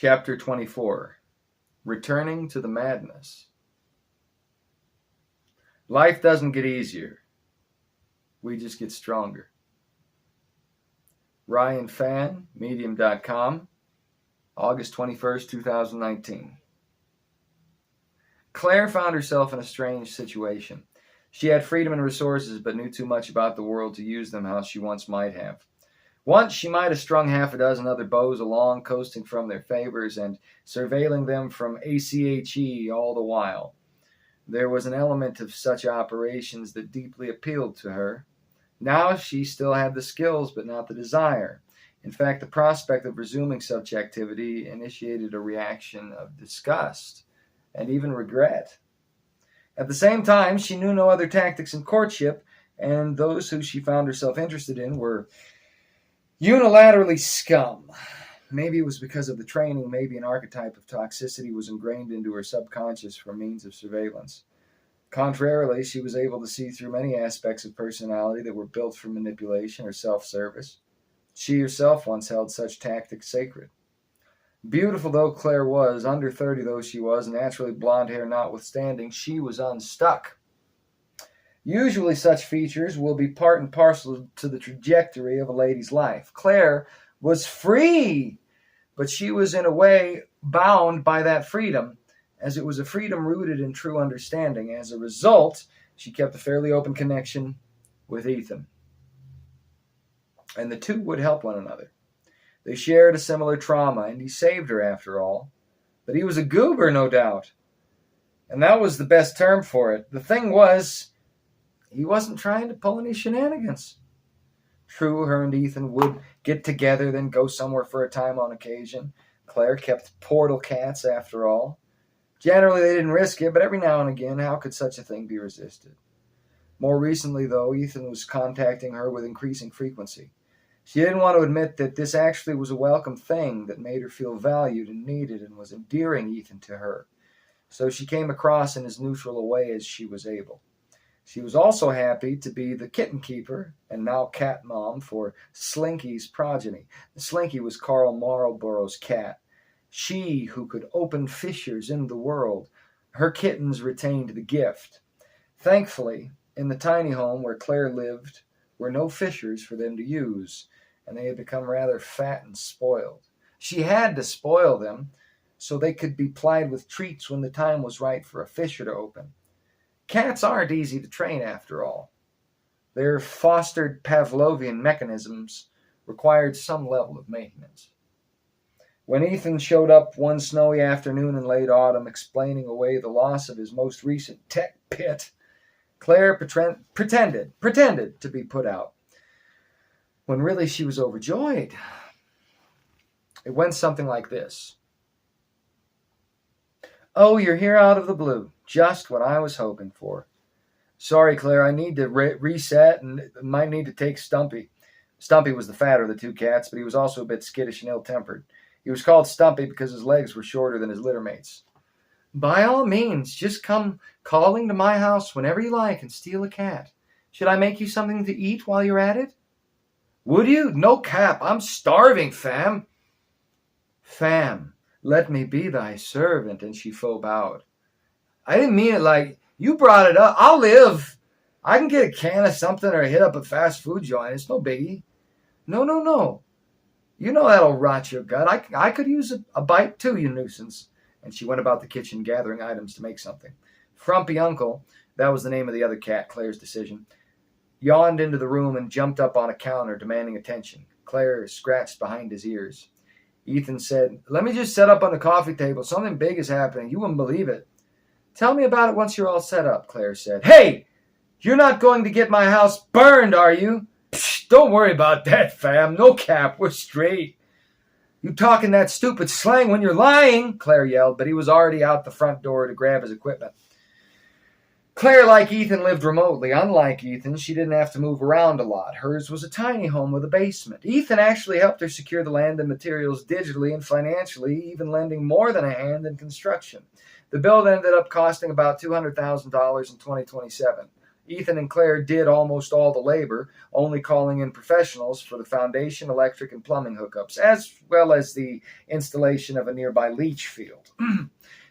Chapter 24. Returning to the Madness. Life doesn't get easier. We just get stronger. Ryan Fan, Medium.com, August 21st, 2019. Claire found herself in a strange situation. She had freedom and resources, but knew too much about the world to use them how she once might have. Once she might have strung half a dozen other bows along, coasting from their favors and surveilling them from ACHE all the while. There was an element of such operations that deeply appealed to her. Now she still had the skills, but not the desire. In fact, the prospect of resuming such activity initiated a reaction of disgust and even regret. At the same time, she knew no other tactics in courtship, and those who she found herself interested in were unilaterally scum. Maybe it was because of the training, maybe an archetype of toxicity was ingrained into her subconscious for means of surveillance. Contrarily, she was able to see through many aspects of personality that were built for manipulation or self-service. She herself once held such tactics sacred. Beautiful though Claire was, under 30 though she was, naturally blonde hair notwithstanding, she was unstuck. Usually such features will be part and parcel to the trajectory of a lady's life. Claire was free, but she was in a way bound by that freedom, as it was a freedom rooted in true understanding. As a result, she kept a fairly open connection with Ethan. And the two would help one another. They shared a similar trauma, and he saved her after all. But he was a goober, no doubt. And that was the best term for it. The thing was, he wasn't trying to pull any shenanigans. True, her and Ethan would get together, then go somewhere for a time on occasion. Claire kept portal cats, after all. Generally, they didn't risk it, but every now and again, how could such a thing be resisted? More recently, though, Ethan was contacting her with increasing frequency. She didn't want to admit that this actually was a welcome thing that made her feel valued and needed and was endearing Ethan to her. So she came across in as neutral a way as she was able. She was also happy to be the kitten keeper and now cat mom for Slinky's progeny. Slinky was Carl Marlborough's cat. She who could open fissures in the world. Her kittens retained the gift. Thankfully, in the tiny home where Claire lived were no fissures for them to use, and they had become rather fat and spoiled. She had to spoil them so they could be plied with treats when the time was right for a fissure to open. Cats aren't easy to train, after all. Their fostered Pavlovian mechanisms required some level of maintenance. When Ethan showed up one snowy afternoon in late autumn, explaining away the loss of his most recent tech pit, Claire pretended to be put out, when really she was overjoyed. It went something like this. "Oh, you're here out of the blue. Just what I was hoping for. Sorry, Claire, I need to reset and might need to take Stumpy." Stumpy was the fatter of the two cats, but he was also a bit skittish and ill-tempered. He was called Stumpy because his legs were shorter than his littermates. "By all means, just come calling to my house whenever you like and steal a cat. Should I make you something to eat while you're at it?" "Would you? No cap. I'm starving, fam." "Fam, let me be thy servant," and she faux bowed. "I didn't mean it like you brought it up. I'll live. I can get a can of something or hit up a fast food joint. It's no biggie." No. You know that'll rot your gut. I could use a bite too, you nuisance." And she went about the kitchen gathering items to make something. Frumpy Uncle, that was the name of the other cat, Claire's decision, yawned into the room and jumped up on a counter, demanding attention. Claire scratched behind his ears. Ethan said, "Let me just set up on the coffee table. Something big is happening. You wouldn't believe it." "Tell me about it once you're all set up," Claire said. "Hey! You're not going to get my house burned, are you?" "Psh, don't worry about that, fam. No cap. We're straight." "You talking that stupid slang when you're lying," Claire yelled, but he was already out the front door to grab his equipment. Claire, like Ethan, lived remotely. Unlike Ethan, she didn't have to move around a lot. Hers was a tiny home with a basement. Ethan actually helped her secure the land and materials digitally and financially, even lending more than a hand in construction. The build ended up costing about $200,000 in 2027. Ethan and Claire did almost all the labor, only calling in professionals for the foundation, electric, and plumbing hookups, as well as the installation of a nearby leach field.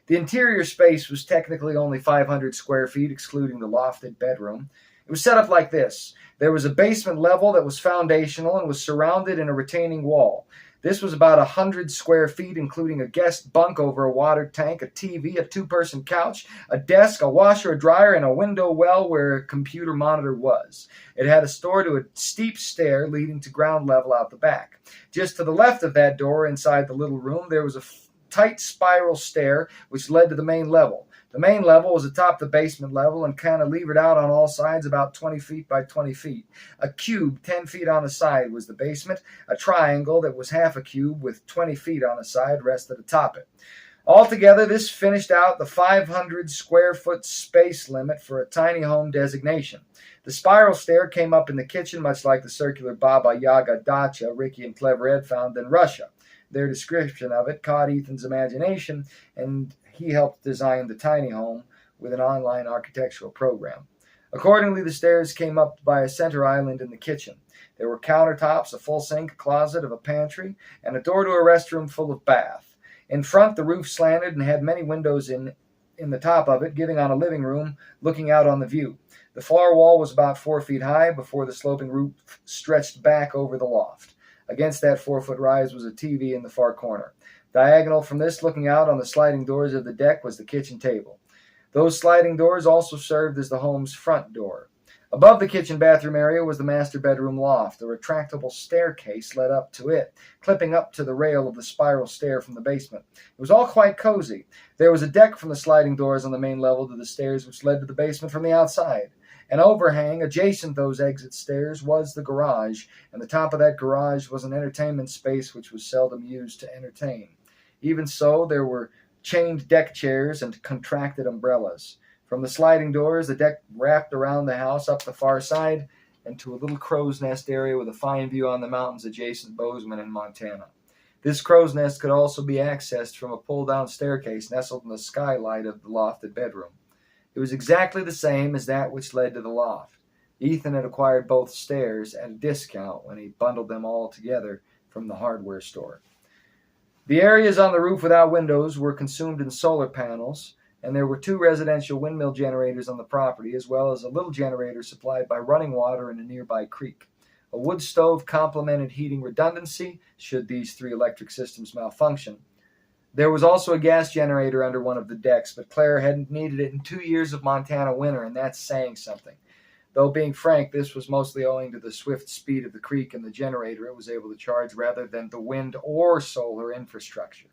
The interior space was technically only 500 square feet, excluding the lofted bedroom. It was set up like this. There was a basement level that was foundational and was surrounded in a retaining wall. This was about 100 square feet, including a guest bunk over a water tank, a TV, a two-person couch, a desk, a washer, a dryer, and a window well where a computer monitor was. It had a door to a steep stair leading to ground level out the back. Just to the left of that door, inside the little room, there was a tight spiral stair which led to the main level. The main level was atop the basement level and kind of levered out on all sides about 20 feet by 20 feet. A cube 10 feet on a side was the basement. A triangle that was half a cube with 20 feet on a side rested atop it. Altogether, this finished out the 500 square foot space limit for a tiny home designation. The spiral stair came up in the kitchen, much like the circular Baba Yaga dacha Ricky and Clever Ed found in Russia. Their description of it caught Ethan's imagination, and he helped design the tiny home with an online architectural program. Accordingly, the stairs came up by a center island in the kitchen. There were countertops, a full sink, a closet of a pantry, and a door to a restroom full of bath. In front, the roof slanted and had many windows in the top of it, giving on a living room looking out on the view. The floor wall was about 4 feet high before the sloping roof stretched back over the loft. Against that 4-foot rise was a TV in the far corner. Diagonal from this, looking out on the sliding doors of the deck, was the kitchen table. Those sliding doors also served as the home's front door. Above the kitchen bathroom area was the master bedroom loft. A retractable staircase led up to it, clipping up to the rail of the spiral stair from the basement. It was all quite cozy. There was a deck from the sliding doors on the main level to the stairs which led to the basement from the outside. An overhang adjacent those exit stairs was the garage, and the top of that garage was an entertainment space which was seldom used to entertain. Even so, there were chained deck chairs and contracted umbrellas. From the sliding doors, the deck wrapped around the house up the far side and to a little crow's nest area with a fine view on the mountains adjacent Bozeman in Montana. This crow's nest could also be accessed from a pull-down staircase nestled in the skylight of the lofted bedroom. It was exactly the same as that which led to the loft. Ethan had acquired both stairs at a discount when he bundled them all together from the hardware store. The areas on the roof without windows were consumed in solar panels, and there were 2 residential windmill generators on the property, as well as a little generator supplied by running water in a nearby creek. A wood stove complemented heating redundancy, should these 3 electric systems malfunction. There was also a gas generator under one of the decks, but Claire hadn't needed it in 2 years of Montana winter, and that's saying something. Though, being frank, this was mostly owing to the swift speed of the creek and the generator it was able to charge rather than the wind or solar infrastructure.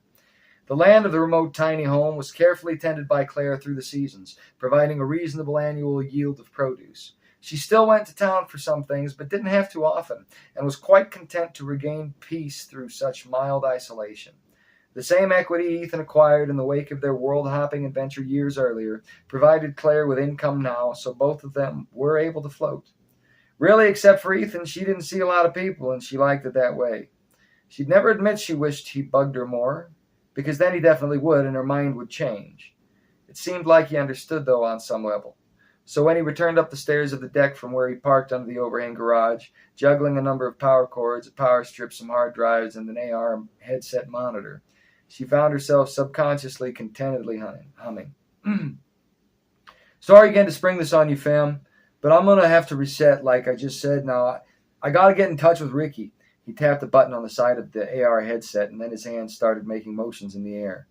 The land of the remote tiny home was carefully tended by Claire through the seasons, providing a reasonable annual yield of produce. She still went to town for some things, but didn't have to often, and was quite content to regain peace through such mild isolation. The same equity Ethan acquired in the wake of their world-hopping adventure years earlier provided Claire with income now, so both of them were able to float. Really, except for Ethan, she didn't see a lot of people, and she liked it that way. She'd never admit she wished he bugged her more, because then he definitely would, and her mind would change. It seemed like he understood, though, on some level. So when he returned up the stairs of the deck from where he parked under the overhang garage, juggling a number of power cords, a power strip, some hard drives, and an AR headset monitor, she found herself subconsciously, contentedly humming. Sorry again to spring this on you, fam, but I'm going to have to reset like I just said. Now, I got to get in touch with Ricky. He tapped a button on the side of the AR headset, and then his hands started making motions in the air.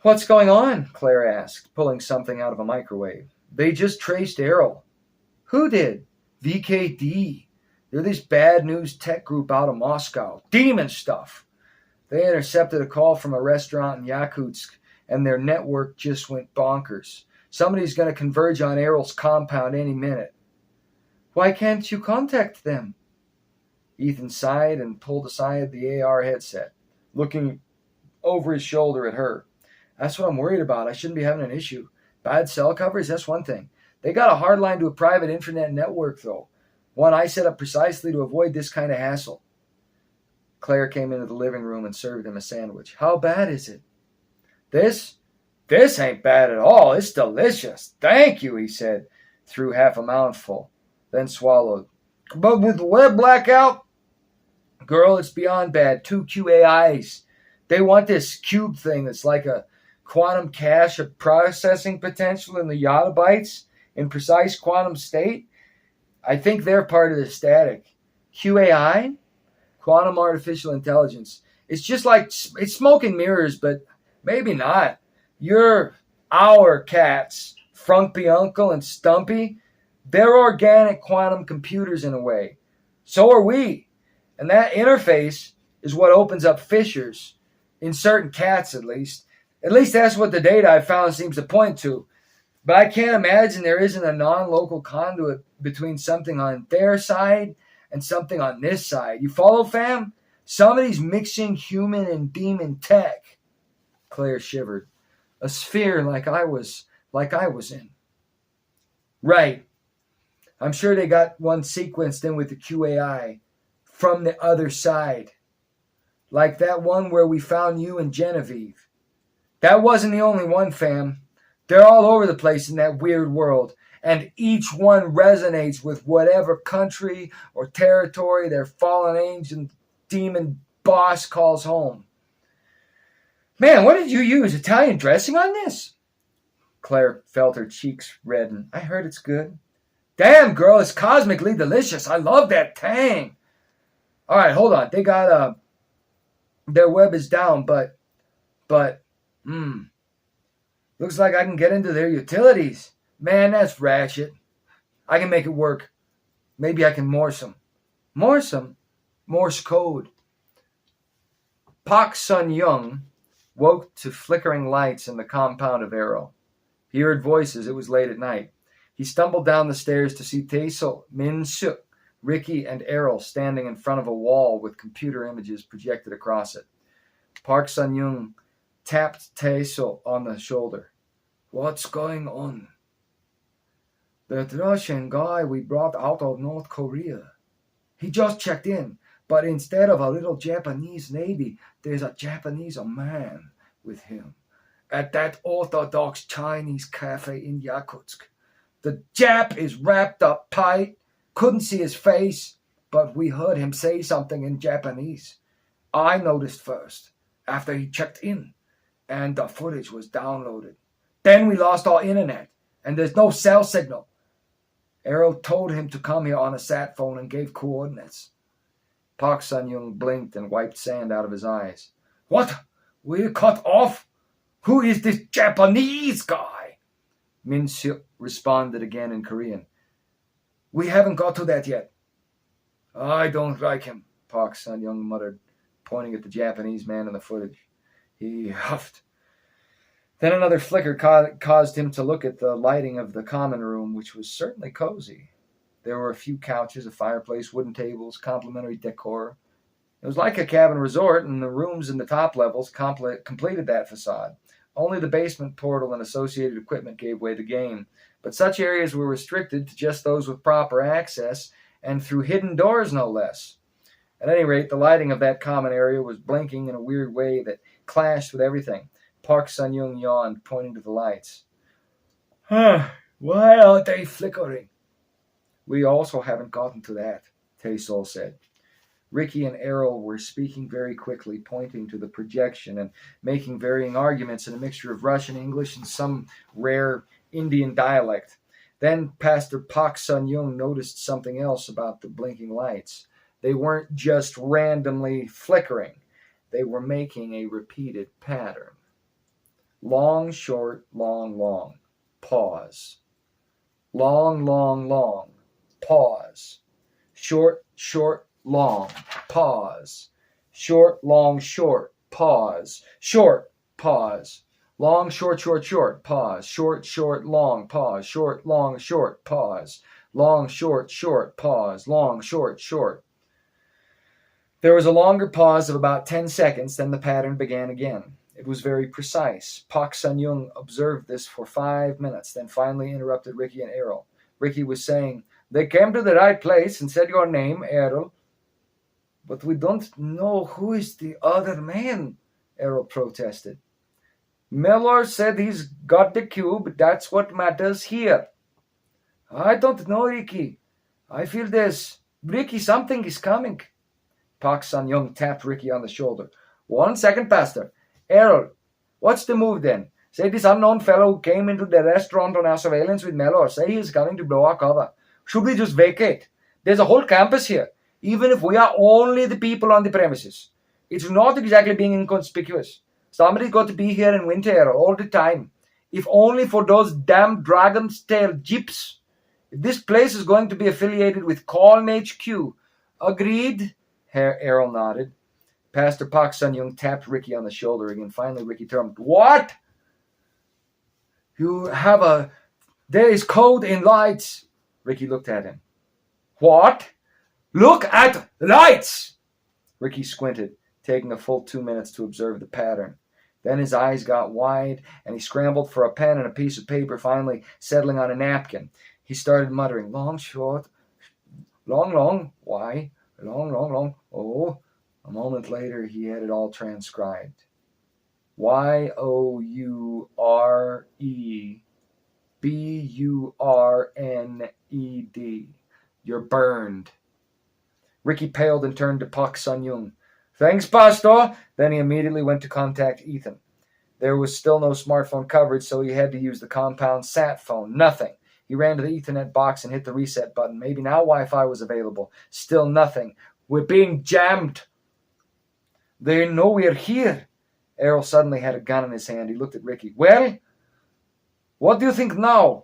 What's going on? Claire asked, pulling something out of a microwave. They just traced Errol. Who did? VKD. They're this bad news tech group out of Moscow. Demon stuff. They intercepted a call from a restaurant in Yakutsk, and their network just went bonkers. Somebody's going to converge on Errol's compound any minute. Why can't you contact them? Ethan sighed and pulled aside the AR headset, looking over his shoulder at her. That's what I'm worried about. I shouldn't be having an issue. Bad cell coverage, that's one thing. They got a hard line to a private internet network, though. One I set up precisely to avoid this kind of hassle. Claire came into the living room and served him a sandwich. How bad is it? This ain't bad at all. It's delicious. Thank you, he said. through half a mouthful, then swallowed. But with the web blackout, girl, it's beyond bad. 2 QAIs. They want this cube thing that's like a quantum cache of processing potential in the yottabytes in precise quantum state. I think they're part of the static. QAI? Quantum Artificial Intelligence. It's just like, it's smoke and mirrors, but maybe not. Our cats, Frumpy Uncle and Stumpy, they're organic quantum computers in a way. So are we. And that interface is what opens up fissures, in certain cats at least. At least that's what the data I found seems to point to. But I can't imagine there isn't a non-local conduit between something on their side and something on this side. You follow, fam? Somebody's mixing human and demon tech. Claire shivered. A sphere like I was in. Right. I'm sure they got one sequenced in with the QAI from the other side. Like that one where we found you and Genevieve. That wasn't the only one, fam. They're all over the place in that weird world, and each one resonates with whatever country or territory their fallen angel demon boss calls home. Man, what did you use? Italian dressing on this? Claire felt her cheeks redden. I heard it's good. Damn, girl, it's cosmically delicious. I love that tang. All right, hold on. They got their web is down, but looks like I can get into their utilities. Man, that's ratchet. I can make it work. Maybe I can Morse them. Morse them? Morse code. Pak Sun Young woke to flickering lights in the compound of Arrow. He heard voices. It was late at night. He stumbled down the stairs to see Taesul, Min Suk, Ricky, and Errol standing in front of a wall with computer images projected across it. Park Sun-young tapped Taesul on the shoulder. What's going on? That Russian guy we brought out of North Korea. He just checked in, but instead of a little Japanese lady, there's a Japanese man with him at that Orthodox Chinese cafe in Yakutsk. The Jap is wrapped up tight, couldn't see his face, but we heard him say something in Japanese. I noticed first, after he checked in, and the footage was downloaded. Then we lost our internet, and there's no cell signal. Errol told him to come here on a sat phone and gave coordinates. Park Sun-young blinked and wiped sand out of his eyes. What? We're cut off? Who is this Japanese guy? Min Suk responded again in Korean. We haven't got to that yet. I don't like him, Park Sun-young muttered, pointing at the Japanese man in the footage. He huffed. Then another flicker caused him to look at the lighting of the common room, which was certainly cozy. There were a few couches, a fireplace, wooden tables, complimentary decor. It was like a cabin resort, and the rooms in the top levels completed that facade. Only the basement portal and associated equipment gave away the game, but such areas were restricted to just those with proper access, and through hidden doors no less. At any rate, the lighting of that common area was blinking in a weird way that clashed with everything. Park Sun-young yawned, pointing to the lights. Why aren't they flickering? We also haven't gotten to that, Taesul said. Ricky and Errol were speaking very quickly, pointing to the projection and making varying arguments in a mixture of Russian, English, and some rare Indian dialect. Then Pastor Park Sun-young noticed something else about the blinking lights. They weren't just randomly flickering. They were making a repeated pattern. Long, short, long, long. Pause. Long, long, long. Pause. Short, short, long. Pause. Short, long, short. Pause. Short. Pause. Long, short, short, short. Pause. Short, short, long. Pause. Short, long, short. Pause. Long, short, short. Pause. Long, short, short. There was a longer pause of about 10 seconds, then the pattern began again. It was very precise. Park Sun-young observed this for 5 minutes, then finally interrupted Ricky and Errol. Ricky was saying, They came to the right place and said your name, Errol. But we don't know who is the other man, Errol protested. Mellor said he's got the cube. That's what matters here. I don't know, Ricky. I feel there's... Ricky, something is coming. Pak Sun Young tapped Ricky on the shoulder. 1 second, Pastor. Errol, what's the move then? Say this unknown fellow who came into the restaurant on our surveillance with Mellor. Say he's coming to blow our cover. Should we just vacate? There's a whole campus here, even if we are only the people on the premises. It's not exactly being inconspicuous. Somebody's got to be here in winter, Errol, all the time. If only for those damn dragon's tail jeeps. If this place is going to be affiliated with Calm HQ. Agreed? Errol nodded. Pastor Pak Sun Young tapped Ricky on the shoulder again. Finally, Ricky turned. What? There is code in lights. Ricky looked at him. What? Look at lights! Ricky squinted, taking a full 2 minutes to observe the pattern. Then his eyes got wide, and he scrambled for a pen and a piece of paper, finally settling on a napkin. He started muttering, long, short, long, long, why, long, long, long, oh. A moment later, he had it all transcribed. YOUREBURNED. You're burned. Ricky paled and turned to Pak Sun Young. Thanks, Pastor. Then he immediately went to contact Ethan. There was still no smartphone coverage, so he had to use the compound sat phone. Nothing. He ran to the Ethernet box and hit the reset button. Maybe now Wi-Fi was available. Still nothing. We're being jammed. They know we're here. Errol suddenly had a gun in his hand. He looked at Ricky. Well, what do you think now?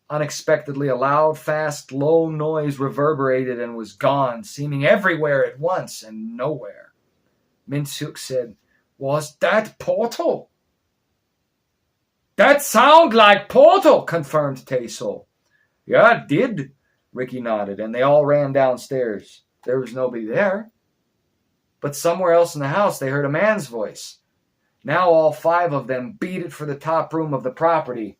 Unexpectedly, a loud, fast, low noise reverberated and was gone, seeming everywhere at once and nowhere. Mintsuk said, Was that Portal? That sound like Portal, confirmed Taysol. Yeah, it did, Ricky nodded, and they all ran downstairs. There was nobody there. But somewhere else in the house they heard a man's voice. Now all 5 of them beat it for the top room of the property.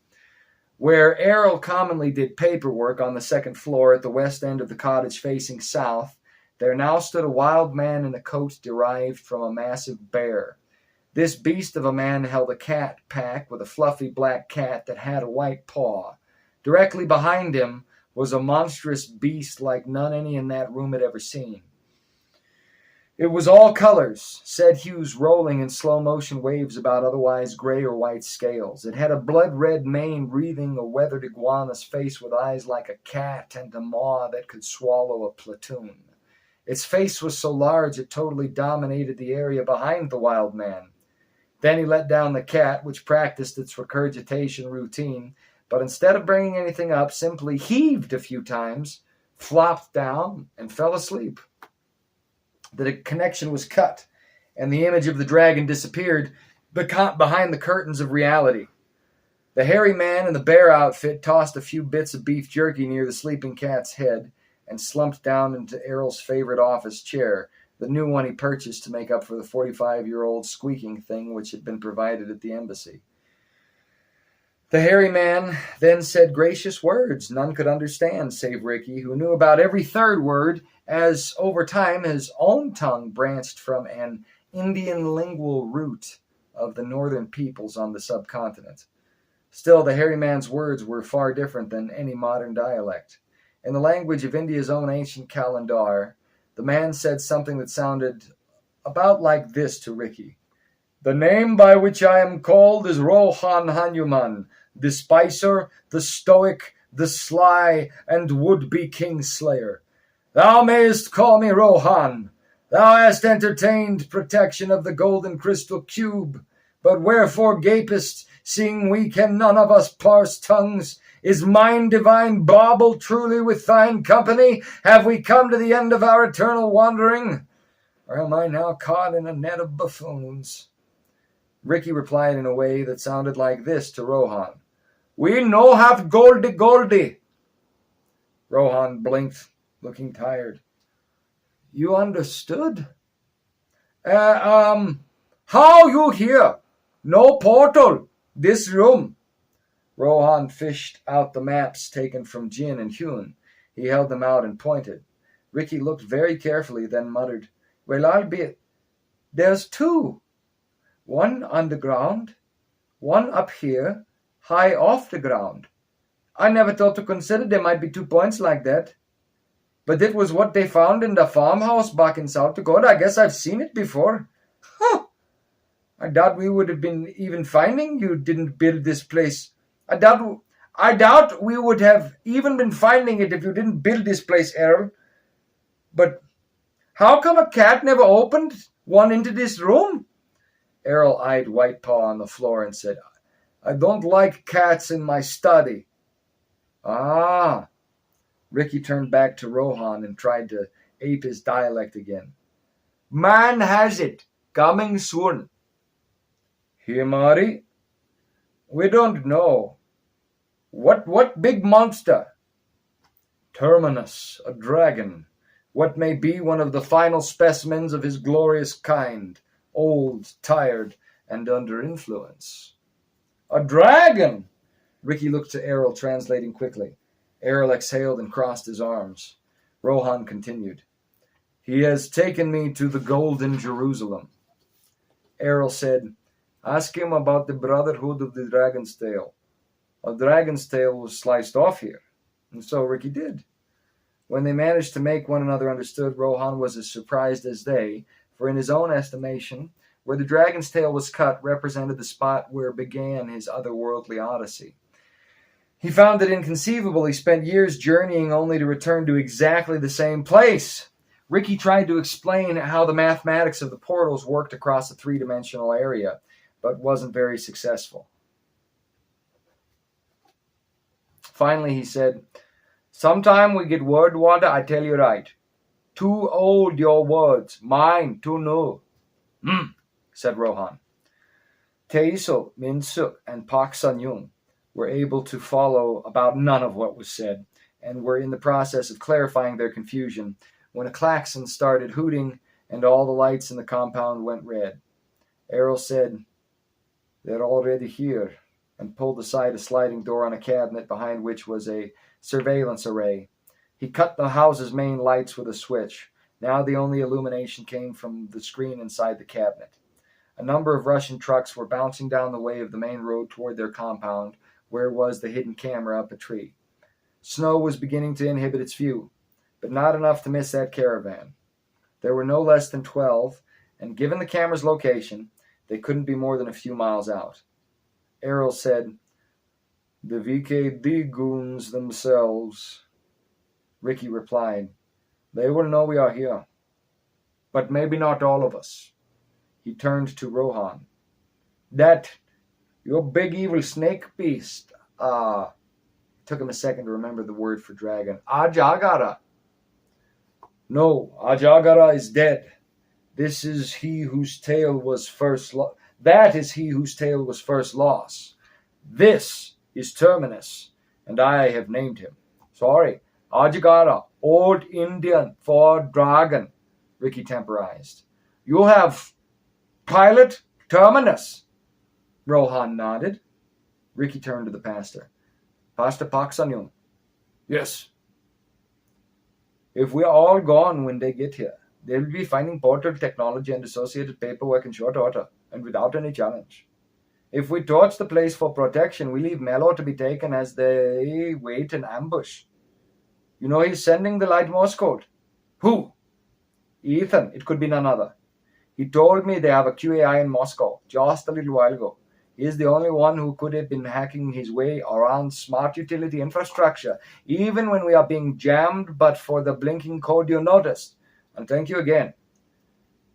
Where Errol commonly did paperwork on the 2nd floor at the west end of the cottage facing south, there now stood a wild man in a coat derived from a massive bear. This beast of a man held a cat pack with a fluffy black cat that had a white paw. Directly behind him was a monstrous beast like none any in that room had ever seen. It was all colors, said hues rolling in slow-motion waves about otherwise gray or white scales. It had a blood-red mane wreathing a weathered iguana's face with eyes like a cat and a maw that could swallow a platoon. Its face was so large it totally dominated the area behind the wild man. Then he let down the cat, which practiced its regurgitation routine, but instead of bringing anything up, simply heaved a few times, flopped down, and fell asleep. The connection was cut, and the image of the dragon disappeared behind the curtains of reality. The hairy man in the bear outfit tossed a few bits of beef jerky near the sleeping cat's head and slumped down into Errol's favorite office chair, the new one he purchased to make up for the 45-year-old squeaking thing which had been provided at the embassy. The hairy man then said gracious words none could understand save Ricky, who knew about every third word, as over time his own tongue branched from an Indian lingual root of the northern peoples on the subcontinent. Still, the hairy man's words were far different than any modern dialect. In the language of India's own ancient calendar, the man said something that sounded about like this to Ricky. The name by which I am called is Rohan Hanuman, the spicer, the stoic, the sly, and would-be king-slayer. Thou mayest call me Rohan. Thou hast entertained protection of the golden crystal cube. But wherefore gapest, seeing we can none of us parse tongues? Is mine divine bauble truly with thine company? Have we come to the end of our eternal wandering? Or am I now caught in a net of buffoons? Ricky replied in a way that sounded like this to Rohan. We no have Goldie. Rohan blinked, looking tired. You understood? How you here? No portal. This room. Rohan fished out the maps taken from Jin and Hyun. He held them out and pointed. Ricky looked very carefully, then muttered, Well, I'll be... There's 2. One underground, one up here, high off the ground. I never thought to consider there might be 2 points like that. But it was what they found in the farmhouse back in South Dakota. I guess I've seen it before. Huh. I doubt we would have been even finding you didn't build this place. I doubt we would have even been finding it if you didn't build this place, Errol. But how come a cat never opened one into this room? Errol eyed White Paw on the floor and said, I don't like cats in my study. Ah. Ricky turned back to Rohan and tried to ape his dialect again. Man has it. Coming soon. Here, Marty? We don't know. What big monster? Terminus, a dragon. What may be one of the final specimens of his glorious kind. Old, tired, and under influence. A dragon! Ricky looked to Errol, translating quickly. Errol exhaled and crossed his arms. Rohan continued. He has taken me to the Golden Jerusalem. Errol said, Ask him about the Brotherhood of the Dragon's Tail. A dragon's tail was sliced off here. And so Ricky did. When they managed to make one another understood, Rohan was as surprised as they, for in his own estimation, where the dragon's tail was cut represented the spot where began his otherworldly odyssey. He found it inconceivable he spent years journeying only to return to exactly the same place. Ricky tried to explain how the mathematics of the portals worked across a three-dimensional area, but wasn't very successful. Finally, he said, Sometime we get word water, I tell you right. Too old your words, mine too new. Said Rohan. Teisel, Minsuk, and Pak Sanyung were able to follow about none of what was said, and were in the process of clarifying their confusion when a klaxon started hooting and all the lights in the compound went red. Errol said, They're already here, and pulled aside a sliding door on a cabinet behind which was a surveillance array. He cut the house's main lights with a switch. Now the only illumination came from the screen inside the cabinet. A number of Russian trucks were bouncing down the way of the main road toward their compound, where was the hidden camera up a tree. Snow was beginning to inhibit its view, but not enough to miss that caravan. There were no less than 12, and given the camera's location, they couldn't be more than a few miles out. Errol said, The VKD goons themselves. Ricky replied, They will know we are here, but maybe not all of us. He turned to Rohan. That, your big evil snake beast, took him a second to remember the word for dragon. Ajagara. No, Ajagara is dead. This is he whose tail was first That is he whose tail was first lost. This is Terminus, and I have named him. Sorry, Ajagara, Old Indian for dragon, Ricky temporized. You have pilot Terminus. Rohan nodded. Ricky turned to the pastor. Pastor Pak Sanyung. Yes. If we're all gone when they get here, they'll be finding portal technology and associated paperwork in short order, and without any challenge. If we torch the place for protection, we leave Mello to be taken as they wait in ambush. You know he's sending the light Morse code. Who? Ethan. It could be none other. He told me they have a QAI in Moscow just a little while ago. He is the only one who could have been hacking his way around smart utility infrastructure, even when we are being jammed, but for the blinking code you noticed. And thank you again.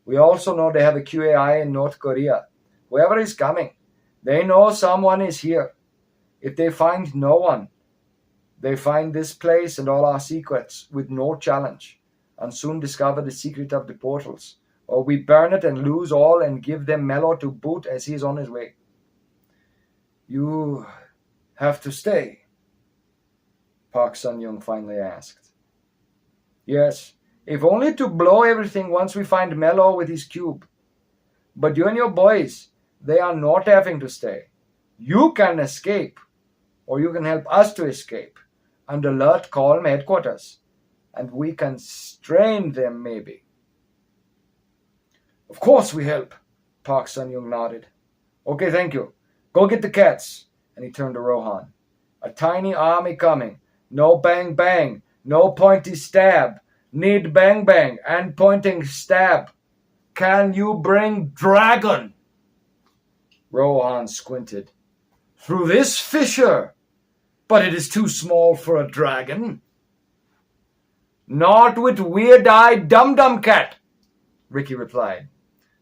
We also know they have a QAI in North Korea. Whoever is coming, they know someone is here. If they find no one, they find this place and all our secrets with no challenge, and soon discover the secret of the portals. Or we burn it and lose all and give them Mello to boot as he is on his way. You have to stay, Park Sun-young finally asked. Yes, if only to blow everything once we find Mello with his cube. But you and your boys, they are not having to stay. You can escape, or you can help us to escape, and alert Calm headquarters, and we can strain them maybe. Of course we help, Park Sun-young nodded. Okay, thank you. Go get the cats. And he turned to Rohan. A tiny army coming. No bang bang. No pointy stab. Need bang bang and pointing stab. Can you bring dragon? Rohan squinted. Through this fissure. But it is too small for a dragon. Not with weird-eyed dum-dum cat, Ricky replied.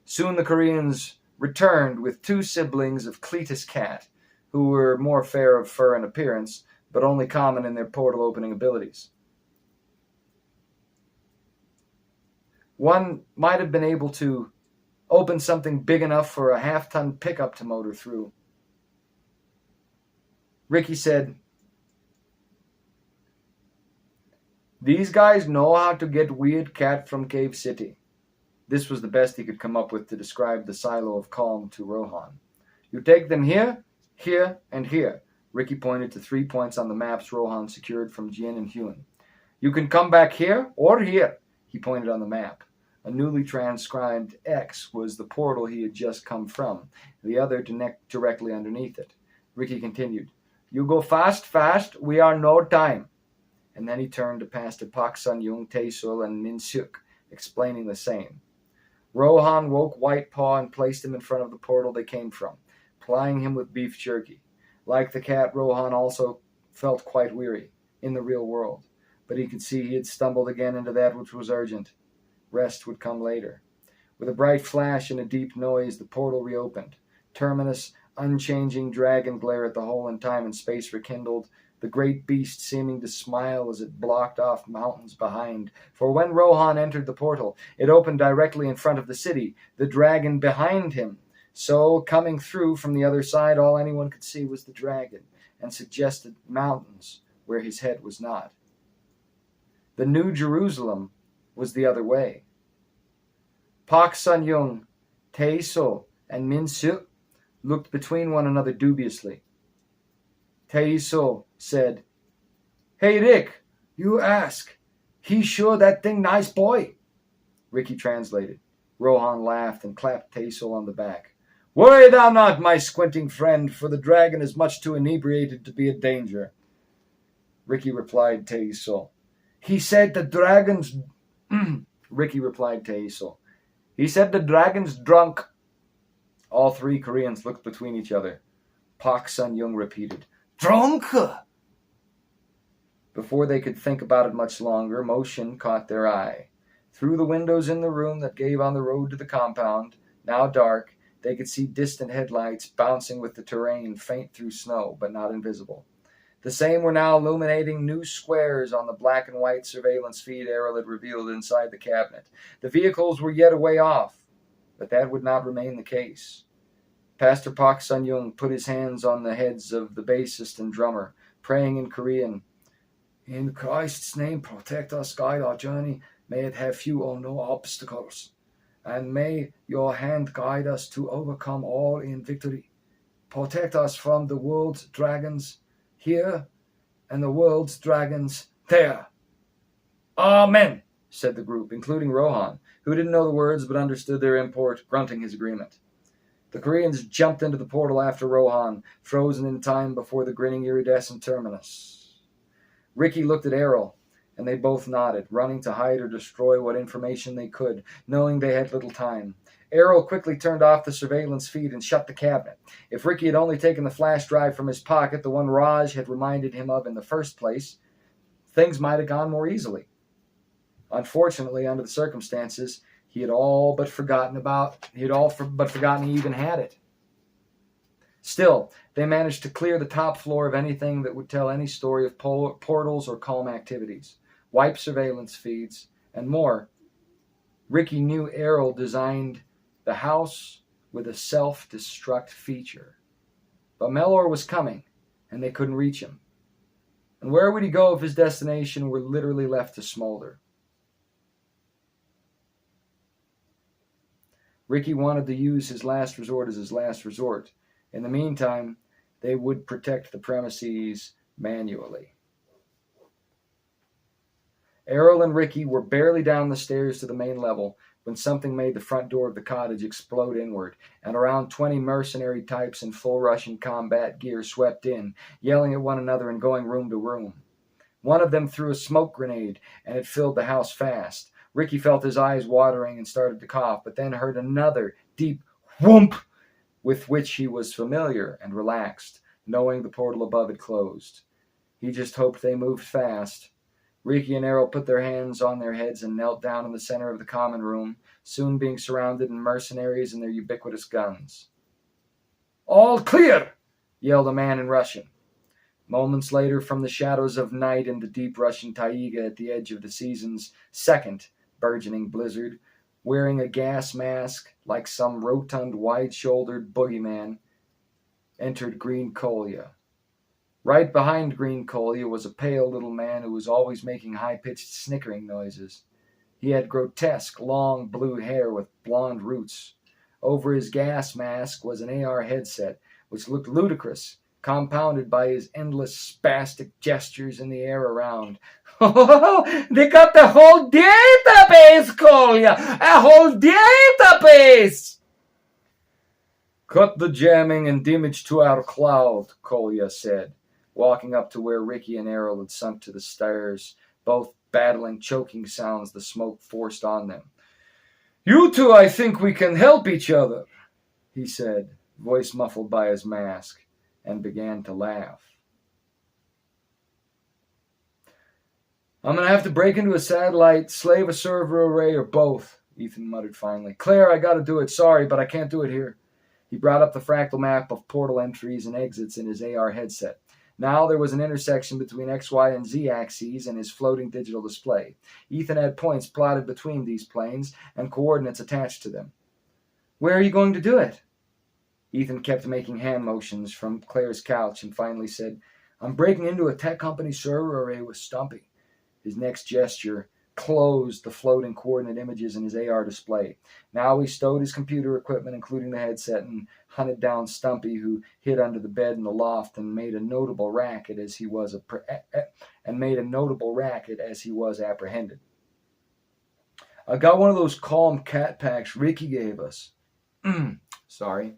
Soon the Koreans returned with two siblings of Cletus cat, who were more fair of fur and appearance, but only common in their portal-opening abilities. One might have been able to open something big enough for a half-ton pickup to motor through. Ricky said, These guys know how to get weird cat from Cave City. This was the best he could come up with to describe the silo of calm to Rohan. You take them here, here, and here. Ricky pointed to 3 points on the maps Rohan secured from Jin and Huon. You can come back here or here, he pointed on the map. A newly transcribed X was the portal he had just come from, the other directly underneath it. Ricky continued, You go fast, fast, we are no time. And then he turned to Pastor Pak Sun Yung, Taesul, and Min Suk, explaining the same. Rohan woke White Paw and placed him in front of the portal they came from, plying him with beef jerky. Like the cat, Rohan also felt quite weary, in the real world, but he could see he had stumbled again into that which was urgent. Rest would come later. With a bright flash and a deep noise, the portal reopened. Terminus, unchanging dragon glare at the hole in time and space rekindled, the great beast seeming to smile as it blocked off mountains behind. For when Rohan entered the portal, it opened directly in front of the city, the dragon behind him. So, coming through from the other side, all anyone could see was the dragon, and suggested mountains where his head was not. The New Jerusalem was the other way. Pak Sun Yung, Tae-so, and Min Suk looked between one another dubiously. Tae-so said, Hey Rick, you ask, he sure that thing nice boy? Ricky translated. Rohan laughed and clapped Tae-so on the back. Worry thou not, my squinting friend, for the dragon is much too inebriated to be a danger. Ricky replied Tae-so. He said the dragon's... Ricky replied Tae-so. He said the dragon's drunk. All three Koreans looked between each other. Pak Sun Yung repeated, Drunk! Before they could think about it much longer, motion caught their eye. Through the windows in the room that gave on the road to the compound, now dark, they could see distant headlights bouncing with the terrain, faint through snow, but not invisible. The same were now illuminating new squares on the black and white surveillance feed Errol had revealed inside the cabinet. The vehicles were yet a way off, but that would not remain the case. Pastor Pak Sun Yung put his hands on the heads of the bassist and drummer, praying in Korean, In Christ's name, protect us, guide our journey. May it have few or no obstacles. And may your hand guide us to overcome all in victory. Protect us from the world's dragons here and the world's dragons there. Amen, said the group, including Rohan, who didn't know the words but understood their import, grunting his agreement. The Koreans jumped into the portal after Rohan, frozen in time before the grinning iridescent terminus. Ricky looked at Errol, and they both nodded, running to hide or destroy what information they could, knowing they had little time. Errol quickly turned off the surveillance feed and shut the cabinet. If Ricky had only taken the flash drive from his pocket, the one Raj had reminded him of in the first place, things might have gone more easily. Unfortunately, under the circumstances, he had all but forgotten he even had it. Still, they managed to clear the top floor of anything that would tell any story of portals or calm activities, wipe surveillance feeds, and more. Ricky knew Errol designed the house with a self-destruct feature. But Melor was coming, and they couldn't reach him. And where would he go if his destination were literally left to smolder? Ricky wanted to use his last resort as his last resort. In the meantime, they would protect the premises manually. Errol and Ricky were barely down the stairs to the main level when something made the front door of the cottage explode inward, and around 20 mercenary types in full Russian combat gear swept in, yelling at one another and going room to room. One of them threw a smoke grenade, and it filled the house fast. Ricky felt his eyes watering and started to cough, but then heard another deep whoomp with which he was familiar and relaxed, knowing the portal above had closed. He just hoped they moved fast. Ricky and Errol put their hands on their heads and knelt down in the center of the common room, soon being surrounded in mercenaries and their ubiquitous guns. "All clear!" yelled a man in Russian. Moments later, from the shadows of night in the deep Russian taiga at the edge of the season's second burgeoning blizzard, wearing a gas mask like some rotund, wide-shouldered boogeyman, entered Green Kolya. Right behind Green Kolya was a pale little man who was always making high-pitched snickering noises. He had grotesque, long blue hair with blonde roots. Over his gas mask was an AR headset, which looked ludicrous, compounded by his endless spastic gestures in the air around. "Oh, they got the whole database, Kolya! A whole database!" "Cut the jamming and damage to our cloud," Kolya said, walking up to where Ricky and Errol had sunk to the stairs, both battling choking sounds the smoke forced on them. "You two, I think we can help each other," he said, voice muffled by his mask, and began to laugh. "I'm going to have to break into a satellite, slave a server array, or both," Ethan muttered finally. "Claire, I got to do it. Sorry, but I can't do it here." He brought up the fractal map of portal entries and exits in his AR headset. Now there was an intersection between X, Y, and Z axes in his floating digital display. Ethan had points plotted between these planes and coordinates attached to them. "Where are you going to do it?" Ethan kept making hand motions from Claire's couch and finally said, "I'm breaking into a tech company server array with Stumpy." His next gesture closed the floating coordinate images in his AR display. Now he stowed his computer equipment, including the headset, and hunted down Stumpy, who hid under the bed in the loft and made a notable racket as he was apprehended. "I got one of those calm cat packs Ricky gave us." "Sorry.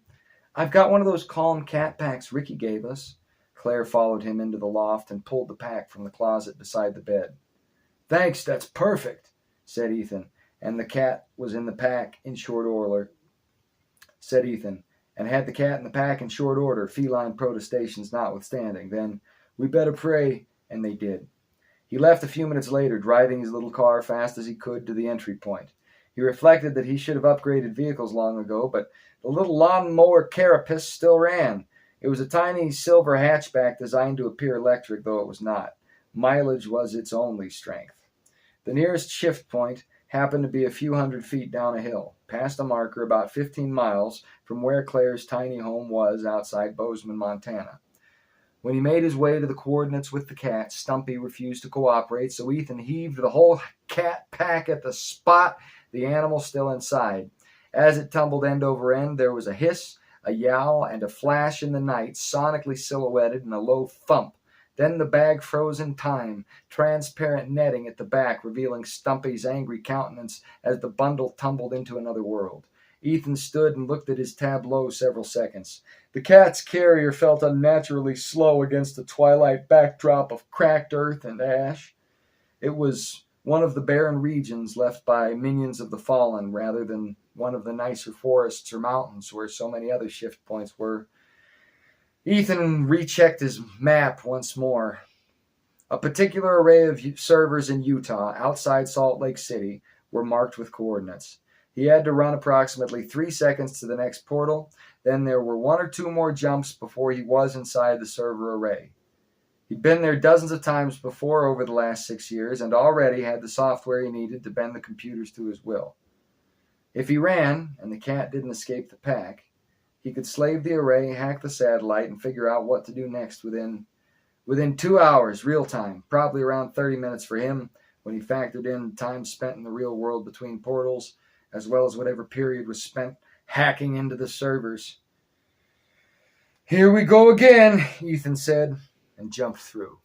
I've got one of those calm cat packs Ricky gave us." Claire followed him into the loft and pulled the pack from the closet beside the bed. "Thanks, that's perfect," said Ethan, and the cat was in the pack in short order. Had the cat in the pack in short order, feline protestations notwithstanding. Then, "We better pray," and they did. He left a few minutes later, driving his little car fast as he could to the entry point. He reflected that he should have upgraded vehicles long ago, but the little lawnmower carapace still ran. It was a tiny silver hatchback designed to appear electric, though it was not. Mileage was its only strength. The nearest shift point happened to be a few hundred feet down a hill, past a marker about 15 miles from where Claire's tiny home was outside Bozeman, Montana. When he made his way to the coordinates with the cat, Stumpy refused to cooperate, so Ethan heaved the whole cat pack at the spot, the animal still inside. As it tumbled end over end, there was a hiss, a yowl, and a flash in the night, sonically silhouetted in a low thump. Then the bag froze in time, transparent netting at the back revealing Stumpy's angry countenance as the bundle tumbled into another world. Ethan stood and looked at his tableau several seconds. The cat's carrier felt unnaturally slow against the twilight backdrop of cracked earth and ash. It was one of the barren regions left by minions of the fallen rather than one of the nicer forests or mountains where so many other shift points were. Ethan rechecked his map once more. A particular array of servers in Utah, outside Salt Lake City, were marked with coordinates. He had to run approximately 3 seconds to the next portal. Then there were 1 or 2 more jumps before he was inside the server array. He'd been there dozens of times before over the last 6 years and already had the software he needed to bend the computers to his will. If he ran, and the cat didn't escape the pack, he could slave the array, hack the satellite, and figure out what to do next within 2 hours, real time, probably around 30 minutes for him when he factored in time spent in the real world between portals, as well as whatever period was spent hacking into the servers. "Here we go again," Ethan said, and jumped through.